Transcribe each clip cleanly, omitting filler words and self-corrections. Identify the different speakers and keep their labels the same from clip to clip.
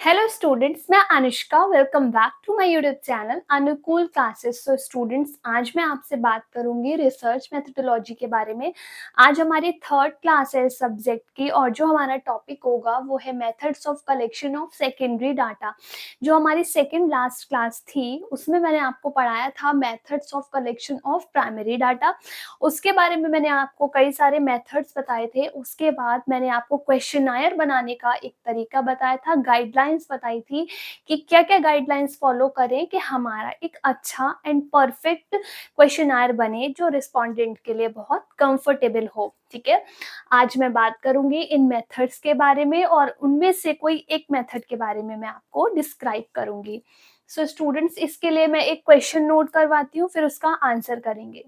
Speaker 1: Hello students, मैं Anushka. Welcome back to my YouTube channel Anukool classes. So students, आज मैं आपसे बात करूंगी रिसर्च मेथोडोलॉजी के बारे में। आज हमारी थर्ड क्लास है सब्जेक्ट की और जो हमारा टॉपिक होगा वो है methods of collection of secondary data. जो हमारी सेकेंड लास्ट क्लास थी उसमें मैंने आपको पढ़ाया था methods of collection of primary data. उसके बारे में मैंने आपको कई सारे मेथड्स बताए थे। उसके बाद मैंने आपको क्वेश्चनायर बनाने का एक तरीका बताया था, गाइडलाइंस बताई थी कि क्या क्या गाइडलाइंस फॉलो करें कि हमारा एक अच्छा एंड परफेक्ट क्वेश्चनायर बने जो रिस्पोंडेंट के लिए बहुत कंफर्टेबल हो। ठीक है, आज मैं बात करूंगी इन मेथड्स के बारे में और उनमें से कोई एक मेथड के बारे में मैं आपको डिस्क्राइब करूंगी। सो स्टूडेंट्स, इसके लिए मैं एक क्वेश्चन नोट करवाती हूँ, फिर उसका आंसर करेंगे।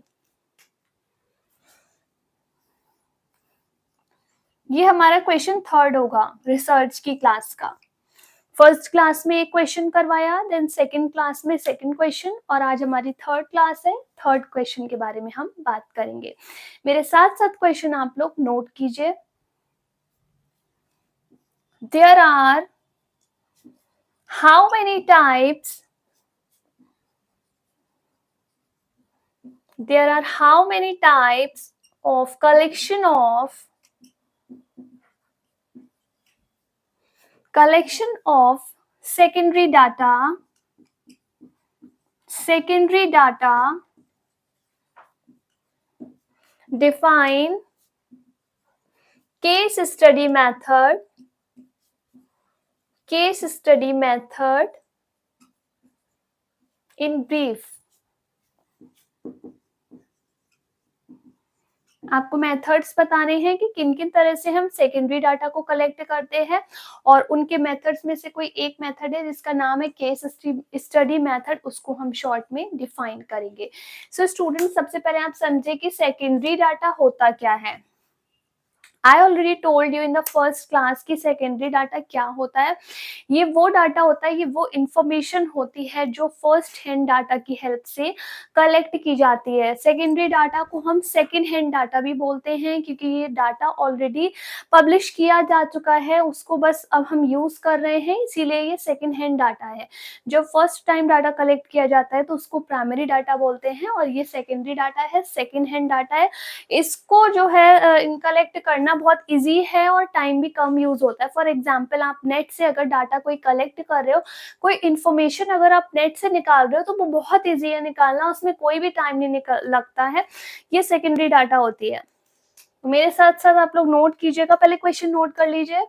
Speaker 1: ये हमारा क्वेश्चन थर्ड होगा रिसर्च की क्लास का। फर्स्ट क्लास में एक क्वेश्चन करवाया, देन सेकंड क्लास में सेकंड क्वेश्चन, और आज हमारी थर्ड क्लास है। थर्ड क्वेश्चन के बारे में हम बात करेंगे। मेरे साथ साथ क्वेश्चन आप लोग नोट कीजिए। There are how many types there are how many types of collection of secondary data define case study method in brief। आपको मेथड्स बताने हैं कि किन किन तरह से हम सेकेंडरी डाटा को कलेक्ट करते हैं और उनके मेथड्स में से कोई एक मेथड है जिसका नाम है केस स्टडी मेथड, उसको हम शॉर्ट में डिफाइन करेंगे। सो स्टूडेंट, सबसे पहले आप समझे कि सेकेंडरी डाटा होता क्या है। I already told you in the first class की सेकेंडरी डाटा क्या होता है। ये वो डाटा होता है, ये वो इंफॉर्मेशन होती है जो फर्स्ट हैंड डाटा की हेल्प से कलेक्ट की जाती है। सेकेंडरी डाटा को हम सेकेंड हैंड डाटा भी बोलते हैं क्योंकि ये डाटा ऑलरेडी पब्लिश किया जा चुका है, उसको बस अब हम यूज कर रहे हैं, इसीलिए ये सेकेंड हैंड डाटा है। जब फर्स्ट टाइम डाटा कलेक्ट किया जाता है तो उसको प्राइमरी डाटा बोलते हैं और ये सेकेंडरी डाटा है, सेकेंड हैंड डाटा है। इसको जो है कलेक्ट करना बहुत इजी है और टाइम भी कम यूज होता है। फॉर एग्जाम्पल, आप नेट से अगर डाटा कोई कलेक्ट कर रहे हो, कोई इन्फॉर्मेशन अगर आप नेट से निकाल रहे हो तो वो बहुत इजी है निकालना, उसमें कोई भी टाइम नहीं लगता है। ये सेकेंडरी डाटा होती है। मेरे साथ साथ आप लोग नोट कीजिएगा, पहले क्वेश्चन नोट कर लीजिए।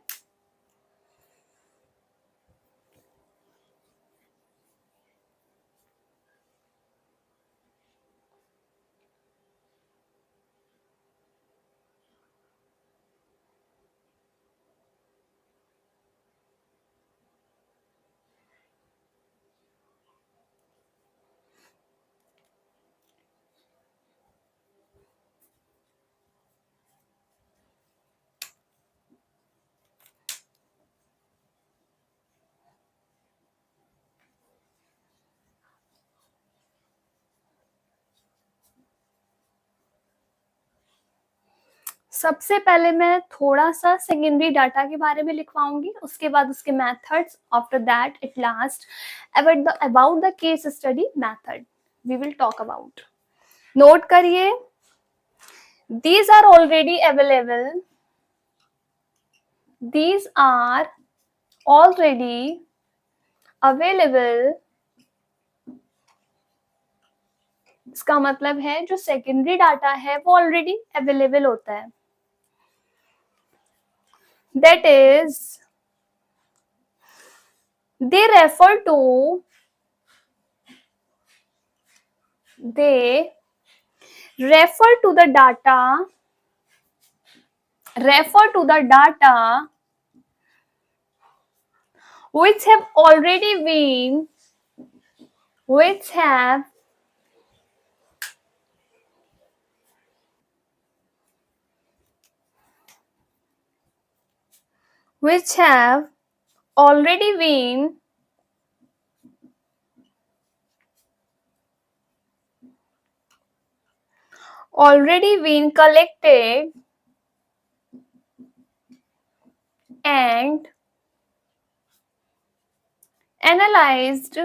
Speaker 1: सबसे पहले मैं थोड़ा सा सेकेंडरी डाटा के बारे में लिखवाऊंगी, उसके बाद उसके methods. After that at last about the case study method we will talk about. Note करिए, these are already available these are already available। इसका मतलब है जो सेकेंडरी डाटा है वो ऑलरेडी अवेलेबल होता है। That is they refer to they refer to the data which have already been which have already been collected and analyzed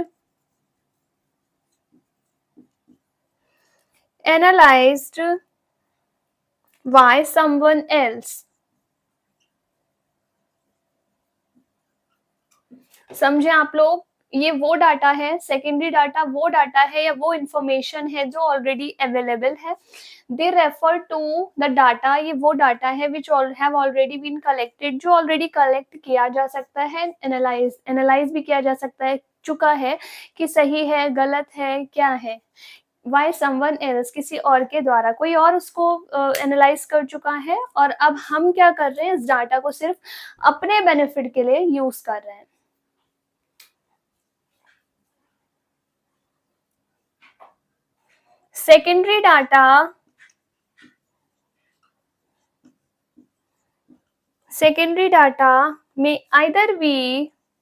Speaker 1: by someone else। समझे आप लोग? ये वो डाटा है, सेकेंडरी डाटा वो डाटा है या वो इंफॉर्मेशन है जो ऑलरेडी अवेलेबल है। They refer to the data, ये वो डाटा है which have already been collected, जो ऑलरेडी कलेक्ट किया जा सकता है, एनालाइज भी किया जा सकता है, चुका है कि सही है, गलत है, क्या है। वाई समवन एल्स, किसी और के द्वारा, कोई और उसको एनालाइज कर चुका है और अब हम क्या कर रहे हैं, इस डाटा को सिर्फ अपने बेनिफिट के लिए यूज कर रहे हैं। secondary data may either be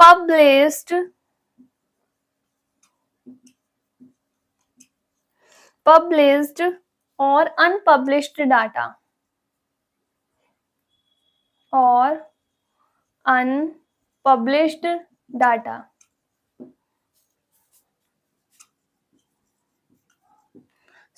Speaker 1: published or unpublished data, or unpublished data।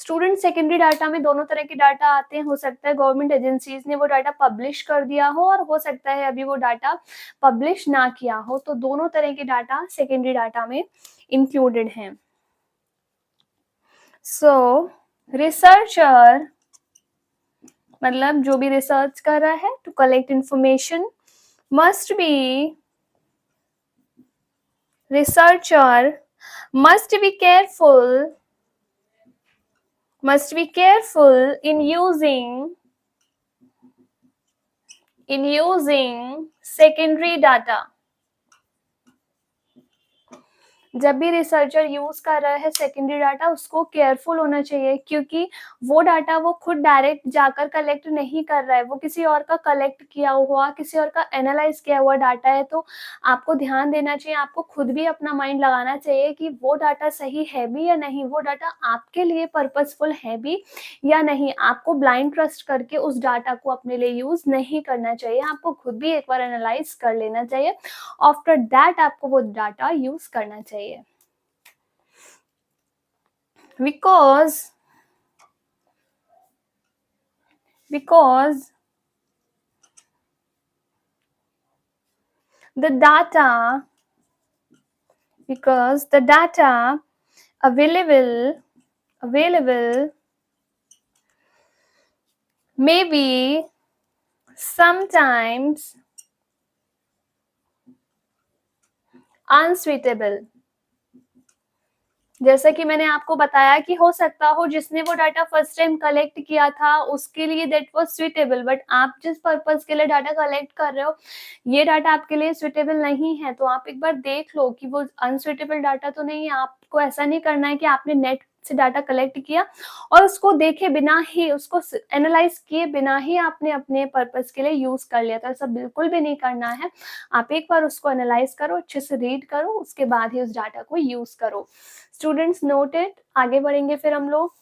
Speaker 1: Student, secondary data में दोनों तरह के डाटा आते हैं। हो सकता है गवर्नमेंट एजेंसीज ने वो डाटा पब्लिश कर दिया हो और हो सकता है अभी वो डाटा पब्लिश ना किया हो, तो दोनों तरह के डाटा सेकेंडरी डाटा में इंक्लूडेड हैं। सो रिसर्चर मतलब जो भी रिसर्च कर रहा है to collect information must be careful in using secondary data। जब भी रिसर्चर यूज कर रहा है सेकेंडरी डाटा, उसको केयरफुल होना चाहिए, क्योंकि वो डाटा वो खुद डायरेक्ट जाकर कलेक्ट नहीं कर रहा है, वो किसी और का कलेक्ट किया हुआ, किसी और का एनालाइज किया हुआ डाटा है। तो आपको ध्यान देना चाहिए, आपको खुद भी अपना माइंड लगाना चाहिए कि वो डाटा सही है भी या नहीं, वो डाटा आपके लिए पर्पसफुल है भी या नहीं। आपको ब्लाइंड ट्रस्ट करके उस डाटा को अपने लिए यूज नहीं करना चाहिए, आपको खुद भी एक बार एनालाइज कर लेना चाहिए। आफ्टर दैट आपको वो डाटा यूज करना चाहिए। because the data available may be sometimes unsuitable। जैसा कि मैंने आपको बताया कि हो सकता हो जिसने वो डाटा फर्स्ट टाइम कलेक्ट किया था उसके लिए दैट वाज सुइटेबल, बट आप जिस पर्पस के लिए डाटा कलेक्ट कर रहे हो ये डाटा आपके लिए सुइटेबल नहीं है। तो आप एक बार देख लो कि वो अनसुइटेबल डाटा तो नहीं है। आपको ऐसा नहीं करना है कि आपने नेट से डाटा कलेक्ट किया और उसको देखे बिना ही, उसको एनालाइज किए बिना ही आपने अपने पर्पस के लिए यूज कर लिया। तो ऐसा बिल्कुल भी नहीं करना है। आप एक बार उसको एनालाइज करो, अच्छे से रीड करो, उसके बाद ही उस डाटा को यूज करो। Students noted. आगे बढ़ेंगे फिर हम लोग।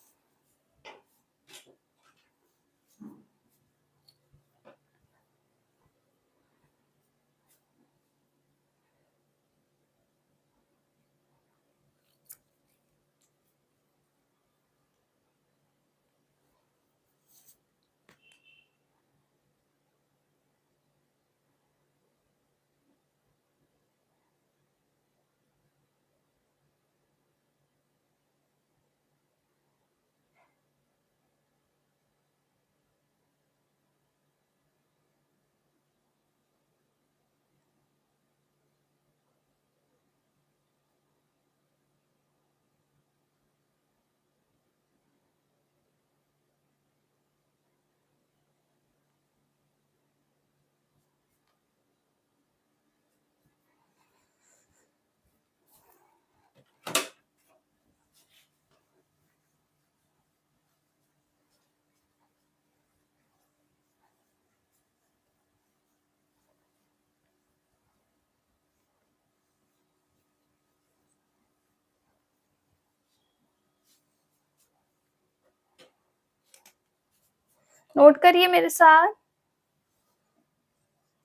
Speaker 1: नोट करिए मेरे साथ।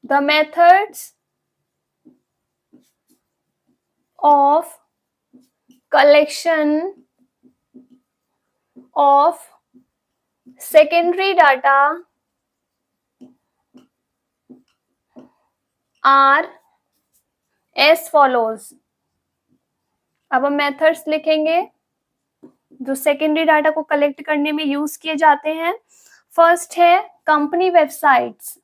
Speaker 1: The methods of collection of secondary data are as follows. अब हम मेथड्स लिखेंगे जो सेकेंडरी डाटा को कलेक्ट करने में यूज किए जाते हैं. फर्स्ट है कंपनी वेबसाइट्स.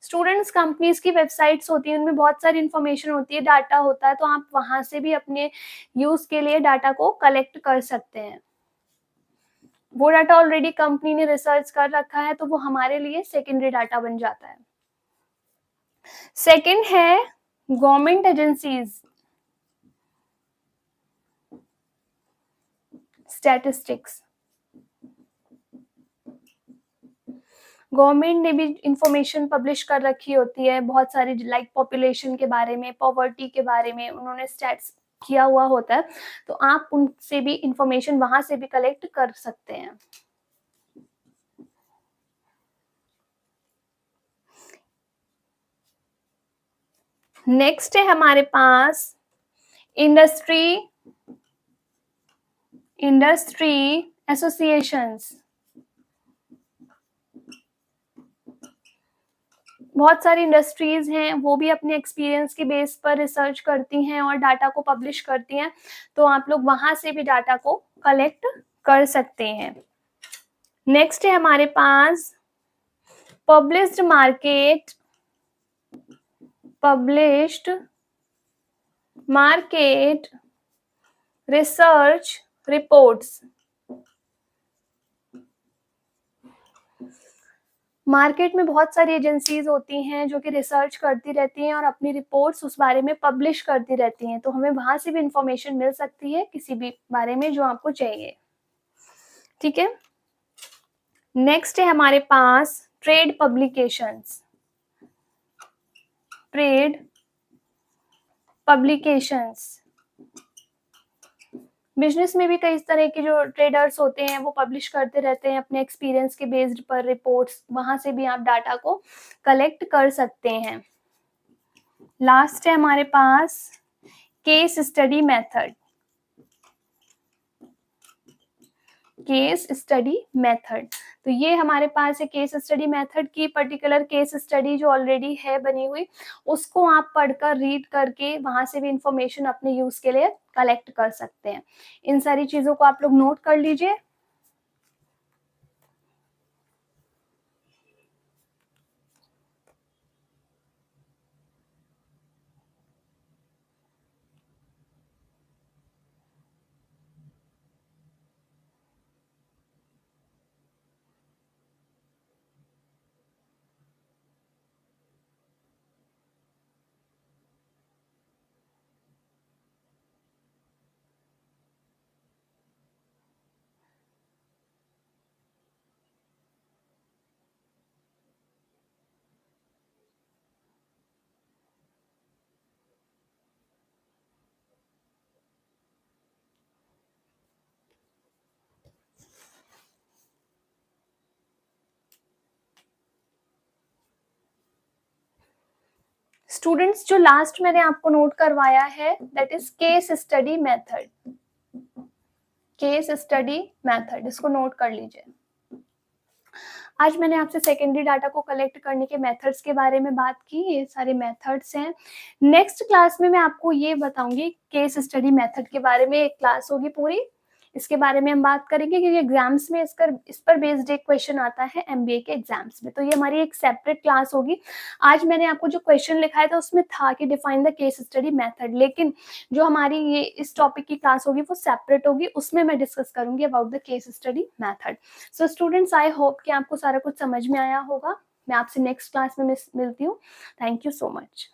Speaker 1: स्टूडेंट्स, कंपनीज की वेबसाइट्स होती हैं, उनमें बहुत सारी इंफॉर्मेशन होती है, डाटा होता है, तो आप वहां से भी अपने यूज के लिए डाटा को कलेक्ट कर सकते हैं. वो डाटा ऑलरेडी कंपनी ने रिसर्च कर रखा है तो वो हमारे लिए सेकेंडरी डाटा बन जाता है. सेकेंड है गवर्नमेंट एजेंसीज, स्टैटिस्टिक्स. गवर्नमेंट ने भी इंफॉर्मेशन पब्लिश कर रखी होती है बहुत सारी, लाइक पॉपुलेशन के बारे में, पॉवर्टी के बारे में उन्होंने स्टैट्स किया हुआ होता है, तो आप उनसे भी इंफॉर्मेशन वहां से भी कलेक्ट कर सकते हैं. नेक्स्ट है हमारे पास इंडस्ट्री एसोसिएशंस. बहुत सारी इंडस्ट्रीज हैं, वो भी अपने एक्सपीरियंस के बेस पर रिसर्च करती हैं और डाटा को पब्लिश करती हैं, तो आप लोग वहां से भी डाटा को कलेक्ट कर सकते हैं. नेक्स्ट है हमारे पास published market research reports. Market में बहुत सारी एजेंसीज होती हैं जो कि रिसर्च करती रहती हैं और अपनी रिपोर्ट्स उस बारे में पब्लिश करती रहती हैं, तो हमें वहां से भी इंफॉर्मेशन मिल सकती है किसी भी बारे में जो आपको चाहिए. ठीक है. नेक्स्ट है हमारे पास ट्रेड पब्लिकेशंस. बिजनेस में भी कई तरह के जो ट्रेडर्स होते हैं वो पब्लिश करते रहते हैं अपने एक्सपीरियंस के बेस्ड पर रिपोर्ट्स, वहां से भी आप डाटा को कलेक्ट कर सकते हैं. लास्ट है हमारे पास केस स्टडी मेथड. तो ये हमारे पास है केस स्टडी मेथड की पर्टिकुलर केस स्टडी जो ऑलरेडी है बनी हुई, उसको आप पढ़कर रीड करके वहां से भी इंफॉर्मेशन अपने यूज के लिए कलेक्ट कर सकते हैं. इन सारी चीजों को आप लोग नोट कर लीजिए. स्टूडेंट्स, जो लास्ट मैंने आपको नोट करवाया है that is case study method. इसको नोट कर लीजिए. आज मैंने आपसे सेकेंडरी डाटा को कलेक्ट करने के मेथड्स के बारे में बात की. ये सारे मेथड्स हैं. नेक्स्ट क्लास में मैं आपको ये बताऊंगी केस स्टडी मेथड के बारे में. एक क्लास होगी पूरी, इसके बारे में हम बात करेंगे क्योंकि एग्जाम्स में इस पर बेस्ड एक क्वेश्चन आता है एमबीए के एग्जाम्स में, तो ये हमारी एक सेपरेट क्लास होगी. आज मैंने आपको जो क्वेश्चन लिखाया था उसमें था कि define the case study method, लेकिन जो हमारी ये इस टॉपिक की क्लास होगी वो सेपरेट होगी, उसमें मैं डिस्कस करूंगी about the case study method. So students, I hope कि आपको सारा कुछ समझ में आया होगा. मैं आपसे नेक्स्ट क्लास में मिलती हूँ. Thank you so much.